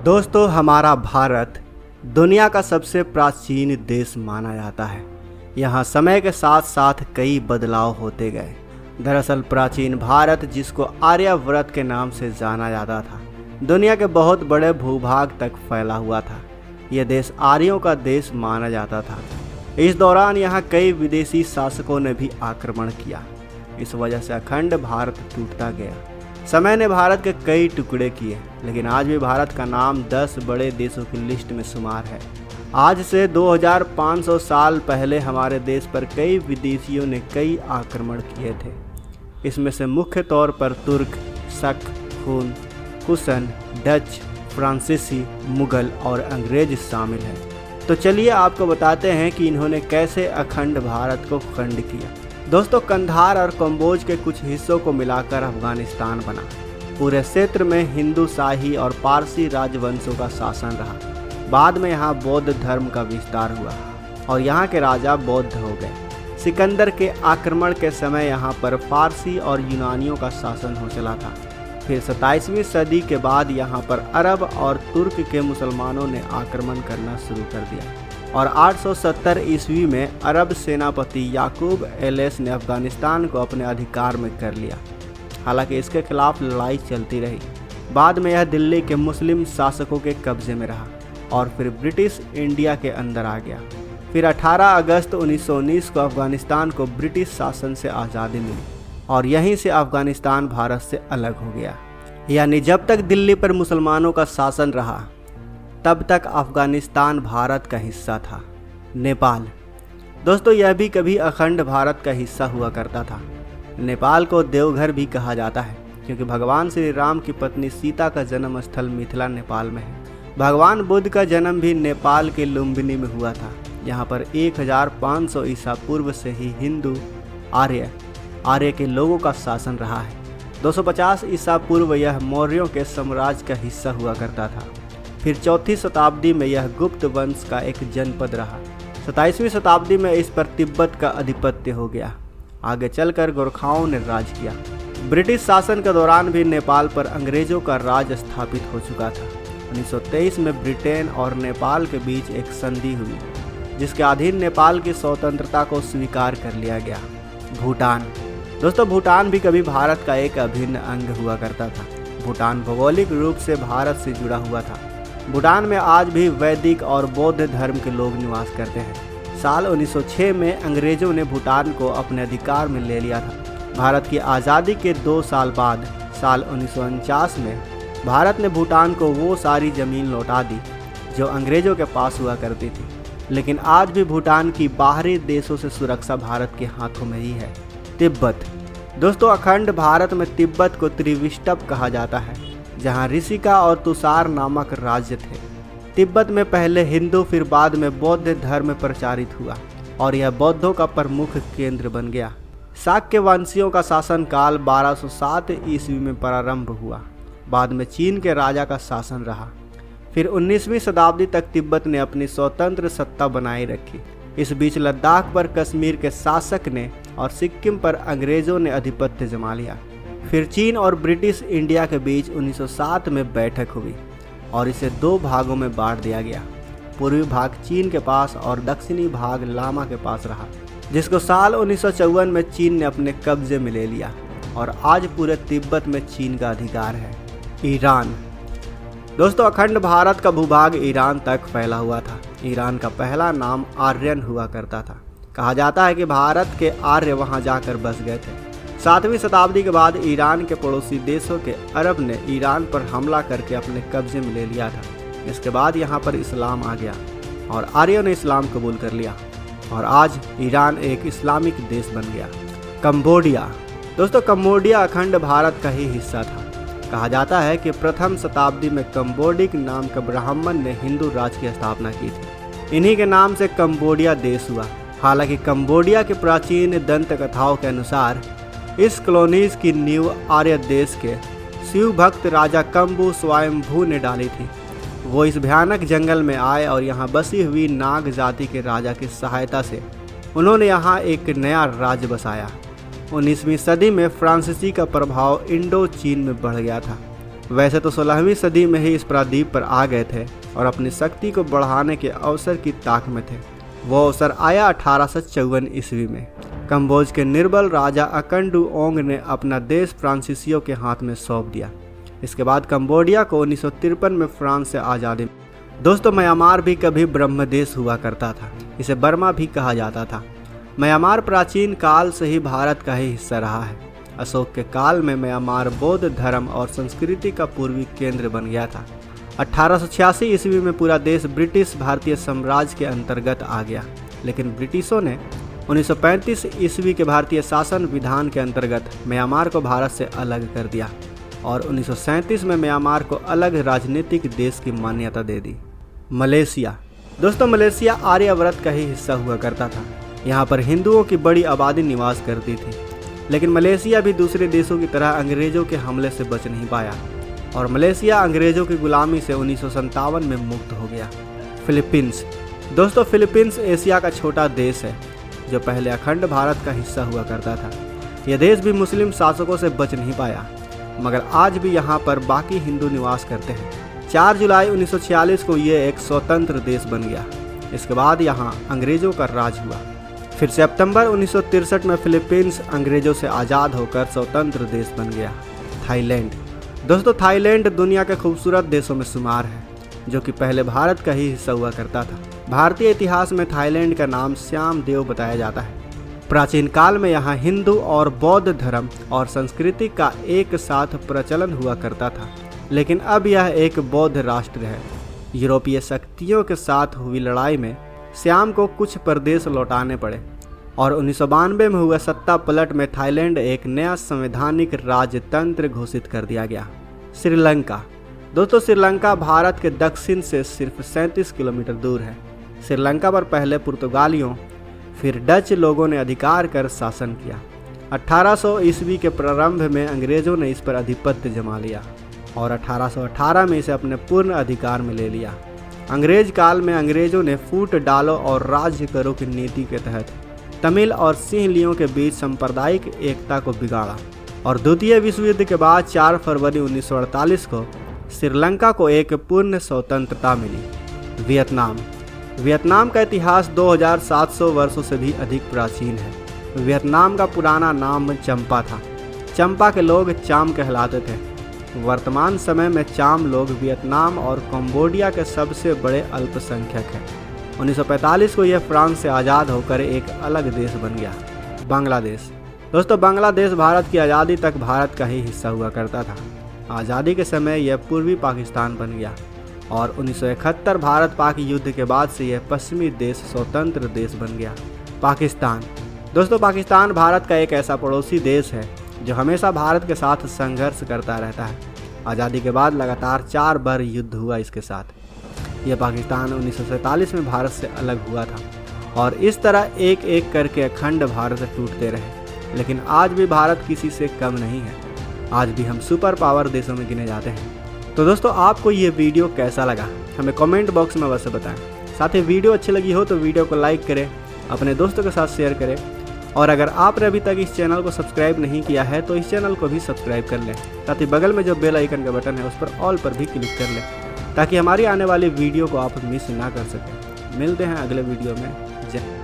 दोस्तों, हमारा भारत दुनिया का सबसे प्राचीन देश माना जाता है। यहाँ समय के साथ साथ कई बदलाव होते गए। दरअसल प्राचीन भारत, जिसको आर्यावर्त के नाम से जाना जाता था, दुनिया के बहुत बड़े भूभाग तक फैला हुआ था। यह देश आर्यों का देश माना जाता था। इस दौरान यहाँ कई विदेशी शासकों ने भी आक्रमण किया। इस वजह से अखंड भारत टूटता गया। समय ने भारत के कई टुकड़े किए, लेकिन आज भी भारत का नाम 10 बड़े देशों की लिस्ट में शुमार है। आज से 2500 साल पहले हमारे देश पर कई विदेशियों ने कई आक्रमण किए थे। इसमें से मुख्य तौर पर तुर्क, शक, खून, कुशन, डच, फ्रांसीसी, मुगल और अंग्रेज शामिल हैं। तो चलिए आपको बताते हैं कि इन्होंने कैसे अखंड भारत को खंड किया। दोस्तों, कंधार और कम्बोज के कुछ हिस्सों को मिलाकर अफगानिस्तान बना। पूरे क्षेत्र में हिंदू, शाही और पारसी राजवंशों का शासन रहा। बाद में यहाँ बौद्ध धर्म का विस्तार हुआ और यहाँ के राजा बौद्ध हो गए। सिकंदर के आक्रमण के समय यहाँ पर फारसी और यूनानियों का शासन हो चला था। फिर 27वीं सदी के बाद यहाँ पर अरब और तुर्क के मुसलमानों ने आक्रमण करना शुरू कर दिया और 870 ईस्वी में अरब सेनापति याकूब एलेस ने अफगानिस्तान को अपने अधिकार में कर लिया। हालांकि इसके खिलाफ लड़ाई चलती रही। बाद में यह दिल्ली के मुस्लिम शासकों के कब्जे में रहा और फिर ब्रिटिश इंडिया के अंदर आ गया। फिर 18 अगस्त 1919 को अफगानिस्तान को ब्रिटिश शासन से आज़ादी मिली और यहीं से अफगानिस्तान भारत से अलग हो गया। यानी जब तक दिल्ली पर मुसलमानों का शासन रहा, तब तक अफगानिस्तान भारत का हिस्सा था। नेपाल, दोस्तों, यह भी कभी अखंड भारत का हिस्सा हुआ करता था। नेपाल को देवघर भी कहा जाता है क्योंकि भगवान श्री राम की पत्नी सीता का जन्म स्थल मिथिला नेपाल में है। भगवान बुद्ध का जन्म भी नेपाल के लुम्बिनी में हुआ था। यहाँ पर 1500 ईसा पूर्व से ही हिंदू आर्य के लोगों का शासन रहा है। 250 ईसा पूर्व यह मौर्यों के साम्राज्य का हिस्सा हुआ करता था। फिर 4वीं शताब्दी में यह गुप्त वंश का एक जनपद रहा। 27वीं शताब्दी में इस पर तिब्बत का आधिपत्य हो गया। आगे चलकर गोरखाओं ने राज किया। ब्रिटिश शासन के दौरान भी नेपाल पर अंग्रेजों का राज स्थापित हो चुका था। 1923 में ब्रिटेन और नेपाल के बीच एक संधि हुई, जिसके अधीन नेपाल की स्वतंत्रता को स्वीकार कर लिया गया। भूटान, दोस्तों, भूटान भी कभी भारत का एक अभिन्न अंग हुआ करता था। भूटान भौगोलिक रूप से भारत से जुड़ा हुआ था। भूटान में आज भी वैदिक और बौद्ध धर्म के लोग निवास करते हैं। साल 1906 में अंग्रेजों ने भूटान को अपने अधिकार में ले लिया था। भारत की आज़ादी के 2 साल बाद साल 1949 में भारत ने भूटान को वो सारी ज़मीन लौटा दी जो अंग्रेज़ों के पास हुआ करती थी। लेकिन आज भी भूटान की बाहरी देशों से सुरक्षा भारत के हाथों में ही है। तिब्बत, दोस्तों, अखंड भारत में तिब्बत को त्रिविष्टप कहा जाता है, जहाँ ऋषिका और तुषार नामक राज्य थे। तिब्बत में पहले हिंदू, फिर बाद में बौद्ध धर्म प्रचारित हुआ और यह बौद्धों का प्रमुख केंद्र बन गया। शाक्य वंशियों का शासनकाल 1207 ईस्वी में प्रारंभ हुआ। बाद में चीन के राजा का शासन रहा। फिर 19वीं शताब्दी तक तिब्बत ने अपनी स्वतंत्र सत्ता बनाए रखी। इस बीच लद्दाख पर कश्मीर के शासक ने और सिक्किम पर अंग्रेजों ने आधिपत्य जमा लिया। फिर चीन और ब्रिटिश इंडिया के बीच 1907 में बैठक हुई और इसे 2 भागों में बांट दिया गया। पूर्वी भाग चीन के पास और दक्षिणी भाग लामा के पास रहा, जिसको साल 1954 में चीन ने अपने कब्जे में ले लिया और आज पूरे तिब्बत में चीन का अधिकार है। ईरान, दोस्तों, अखंड भारत का भूभाग ईरान तक फैला हुआ था। ईरान का पहला नाम आर्यन हुआ करता था। कहा जाता है कि भारत के आर्य वहां जाकर बस गए थे। 7वीं शताब्दी के बाद ईरान के पड़ोसी देशों के अरब ने ईरान पर हमला करके अपने कब्जे में ले लिया था। इसके बाद यहाँ पर इस्लाम आ गया और आर्यों ने इस्लाम कबूल कर लिया और आज ईरान एक इस्लामिक देश बन गया। कंबोडिया, दोस्तों, कंबोडिया अखंड भारत का ही हिस्सा था। कहा जाता है कि प्रथम शताब्दी में कंबोडिक नाम के ब्राह्मण ने हिंदू राज्य की स्थापना की थी। इन्हीं के नाम से कंबोडिया देश हुआ। हालांकि कंबोडिया के प्राचीन दंत कथाओं के अनुसार इस कॉलोनीज की नींव आर्य देश के शिव भक्त राजा कंबू स्वयंभू ने डाली थी। वो इस भयानक जंगल में आए और यहाँ बसी हुई नाग जाति के राजा की सहायता से उन्होंने यहाँ एक नया राज्य बसाया। 19वीं सदी में फ्रांसीसी का प्रभाव इंडो चीन में बढ़ गया था वैसे तो 16वीं सदी में ही इस प्रायद्वीप पर आ गए थे और अपनी शक्ति को बढ़ाने के अवसर की ताक में थे। वो अवसर आया 1854 ईस्वी में। कंबोज के निर्बल राजा अकंडुओंग ने अपना देश फ्रांसीसियों के हाथ में सौंप दिया। इसके बाद कंबोडिया को 1953 में फ्रांस से आज़ादी। दोस्तों, म्यांमार भी कभी ब्रह्मदेश हुआ करता था। इसे बर्मा भी कहा जाता था। म्यांमार प्राचीन काल से ही भारत का ही हिस्सा रहा है। अशोक के काल में म्यांमार बौद्ध धर्म और संस्कृति का पूर्वी केंद्र बन गया था। 1886 ईस्वी में पूरा देश ब्रिटिश भारतीय साम्राज्य के अंतर्गत आ गया, लेकिन ब्रिटिशों ने 1935 ईस्वी के भारतीय शासन विधान के अंतर्गत म्यांमार को भारत से अलग कर दिया और 1937 में म्यांमार को अलग राजनीतिक देश की मान्यता दे दी। मलेशिया। दोस्तों, मलेशिया आर्यावर्त का ही हिस्सा हुआ करता था। यहाँ पर हिंदुओं की बड़ी आबादी निवास करती थी, लेकिन मलेशिया भी दूसरे देशों की तरह अंग्रेजों के हमले से बच नहीं पाया और मलेशिया अंग्रेजों की गुलामी से 1957 में मुक्त हो गया। फिलीपींस। दोस्तों, फिलीपींस एशिया का छोटा देश है जो पहले अखंड भारत का हिस्सा हुआ करता था। यह देश भी मुस्लिम शासकों से बच नहीं पाया, मगर आज भी यहाँ पर बाकी हिंदू निवास करते हैं। 4 जुलाई 1946 को ये एक स्वतंत्र देश बन गया। इसके बाद यहाँ अंग्रेजों का राज हुआ। फिर सितंबर 1963 में फिलीपींस अंग्रेजों से आज़ाद होकर स्वतंत्र देश बन गया। थाईलैंड। दोस्तों, थाईलैंड दुनिया के खूबसूरत देशों में शुमार है, जो कि पहले भारत का ही हिस्सा हुआ करता था। भारतीय इतिहास में थाईलैंड का नाम श्याम देव बताया जाता है। प्राचीन काल में यहाँ हिंदू और बौद्ध धर्म और संस्कृति का एक साथ प्रचलन हुआ करता था, लेकिन अब यह एक बौद्ध राष्ट्र है। यूरोपीय शक्तियों के साथ हुई लड़ाई में श्याम को कुछ प्रदेश लौटाने पड़े और 1992 में हुए सत्ता पलट में थाईलैंड एक नया संवैधानिक राजतंत्र घोषित कर दिया गया। श्रीलंका। दोस्तों, श्रीलंका भारत के दक्षिण से सिर्फ 37 किलोमीटर दूर है। श्रीलंका पर पहले पुर्तगालियों फिर डच लोगों ने अधिकार कर शासन किया। 1800 ईस्वी के प्रारंभ में अंग्रेजों ने इस पर आधिपत्य जमा लिया और 1818 में इसे अपने पूर्ण अधिकार में ले लिया। अंग्रेज काल में अंग्रेजों ने फूट डालो और राज्य करो की नीति के तहत तमिल और सिंहलियों के बीच सांप्रदायिक एकता को बिगाड़ा और द्वितीय विश्व युद्ध के बाद 4 फरवरी 1948 को श्रीलंका को एक पूर्ण स्वतंत्रता मिली। वियतनाम। वियतनाम का इतिहास 2700 वर्षों से भी अधिक प्राचीन है। वियतनाम का पुराना नाम चंपा था। चंपा के लोग चाम कहलाते थे। वर्तमान समय में चाम लोग वियतनाम और कंबोडिया के सबसे बड़े अल्पसंख्यक हैं। 1945 को यह फ्रांस से आज़ाद होकर एक अलग देश बन गया। बांग्लादेश। दोस्तों, बांग्लादेश भारत की आज़ादी तक भारत का ही हिस्सा हुआ करता था। आज़ादी के समय यह पूर्वी पाकिस्तान बन गया और 1971 भारत पाक युद्ध के बाद से यह पश्चिमी देश स्वतंत्र देश बन गया। पाकिस्तान। दोस्तों, पाकिस्तान भारत का एक ऐसा पड़ोसी देश है जो हमेशा भारत के साथ संघर्ष करता रहता है। आज़ादी के बाद लगातार 4 बार युद्ध हुआ इसके साथ। यह पाकिस्तान 1947 में भारत से अलग हुआ था और इस तरह एक एक करके अखंड भारत टूटते रहे, लेकिन आज भी भारत किसी से कम नहीं है। आज भी हम सुपर पावर देशों में गिने जाते हैं। तो दोस्तों, आपको ये वीडियो कैसा लगा हमें कमेंट बॉक्स में अवश्य बताएं। साथ ही वीडियो अच्छी लगी हो तो वीडियो को लाइक करें, अपने दोस्तों के साथ शेयर करें और अगर आपने अभी तक इस चैनल को सब्सक्राइब नहीं किया है तो इस चैनल को भी सब्सक्राइब कर लें। साथ ही बगल में जो बेल आइकन का बटन है उस पर ऑल पर भी क्लिक कर लें ताकि हमारी आने वाली वीडियो को आप मिस ना कर सकें। मिलते हैं अगले वीडियो में। जय।